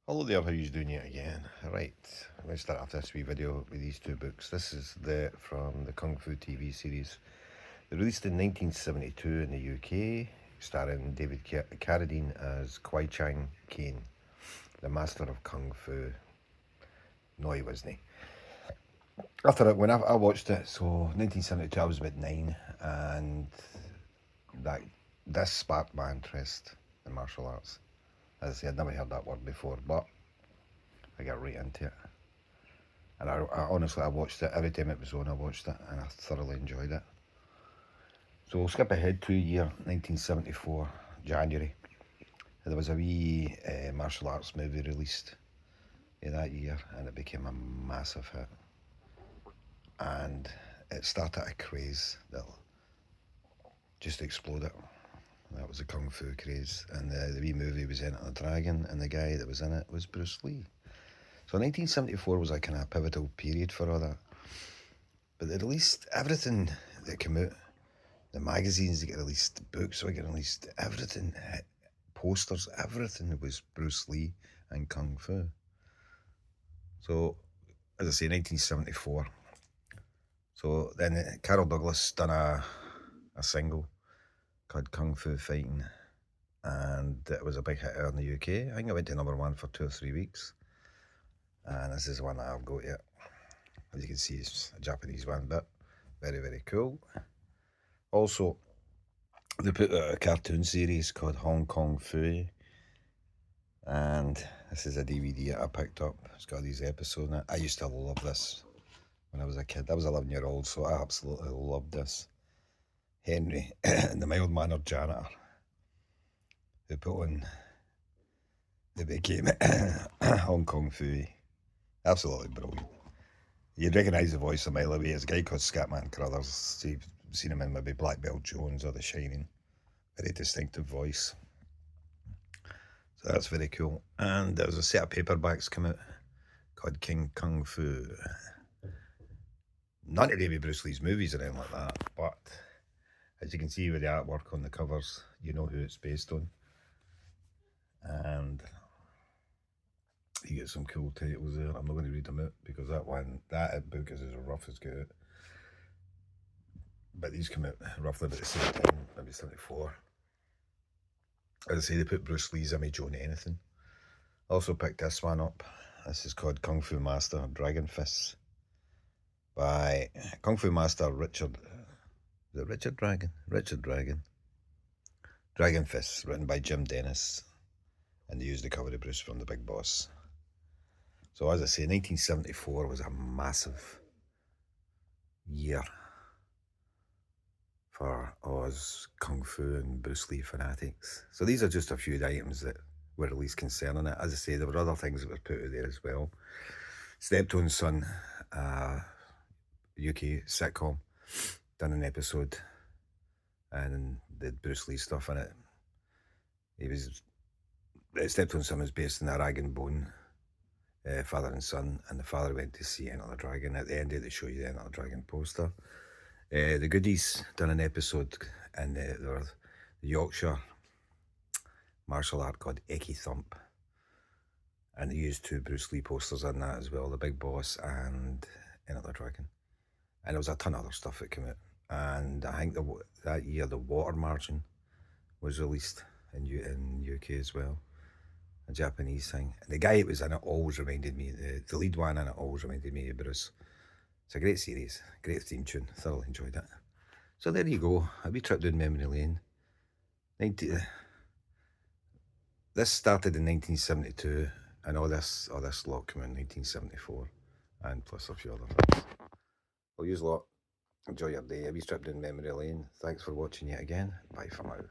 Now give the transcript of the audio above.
Hello there, how you doing yet again? Right, let's start off this wee video with these two books. This is from the Kung Fu TV series. They released in 1972 in the UK, starring David Carradine as Kwai Chang Caine, the master of Kung Fu. No, he wasn't. After it, when I watched it, so 1972, I was about 9, and that this sparked my interest in martial arts. As I say, I'd never heard that word before, but I got right into it. And I honestly, I watched it every time it was on. I watched it, and I thoroughly enjoyed it. So we'll skip ahead to year 1974, January. There was a wee martial arts movie released in that year, and it became a massive hit. And it started a craze that just exploded. That was the Kung Fu craze, and the wee movie was Enter the Dragon, and the guy that was in it was Bruce Lee. So 1974 was a kind of pivotal period for all that. But they released everything that came out. The magazines that get released, the books that get released, everything, posters, everything was Bruce Lee and Kung Fu. So, as I say, 1974. So then Carol Douglas done a single called Kung Fu Fighting, and it was a big hit in the UK. I think it went to number 1 for 2 or 3 weeks. And this is one that I've got yet. As you can see, it's a Japanese one, but very, very cool. Also, they put out a cartoon series called Hong Kong Fooey, and this is a DVD that I picked up. It's got these episodes in it. I used to love this when I was a kid. I was 11 years old, so I absolutely loved this. Henry, the mild-mannered janitor, who put on, they became Hong Kong Fooey. Absolutely brilliant. You'd recognise the voice a mile away. It's a guy called Scatman Crothers. You've seen him in maybe Black Belt Jones or The Shining. Very distinctive voice. So that's very cool. And there was a set of paperbacks come out called King Kung Fu. Not to do with Bruce Lee's movies or anything like that, but as you can see with the artwork on the covers, you know who it's based on. And you get some cool titles there. I'm not going to read them out because that book is as rough as get out. But these come out roughly about the same time, maybe 74. As I say, they put Bruce Lee's image on anything. Also picked this one up. This is called Kung Fu Master Dragon Fists by Kung Fu Master Richard. Is it Richard Dragon? Richard Dragon. Dragon Fists, written by Jim Dennis. And they used the cover of Bruce from The Big Boss. So as I say, 1974 was a massive year for us Kung Fu and Bruce Lee fanatics. So these are just a few of the items that were at least concerning it. As I say, there were other things that were put out there as well. Steptoe Son, UK sitcom, done an episode and did Bruce Lee stuff in it. Steptoe Son was based in a rag and bone, father and son, and the father went to see Enter the Dragon. At the end, they show you the Enter the Dragon poster. The Goodies done an episode, and there was the Yorkshire martial art called Eki Thump, and they used 2 Bruce Lee posters in that as well, The Big Boss and Enter the Dragon. And there was a ton of other stuff that came out. And I think that year the Water Margin was released in UK as well, a Japanese thing. And the guy that was in it always reminded me, the lead one in it always reminded me of Bruce. It's a great series, great theme tune, thoroughly enjoyed it. So there you go, a wee trip down memory lane. This started in 1972, and all this lot came in 1974, and plus a few other things. Well, use a lot. Enjoy your day. A wee trip down memory lane. Thanks for watching yet again. Bye for now.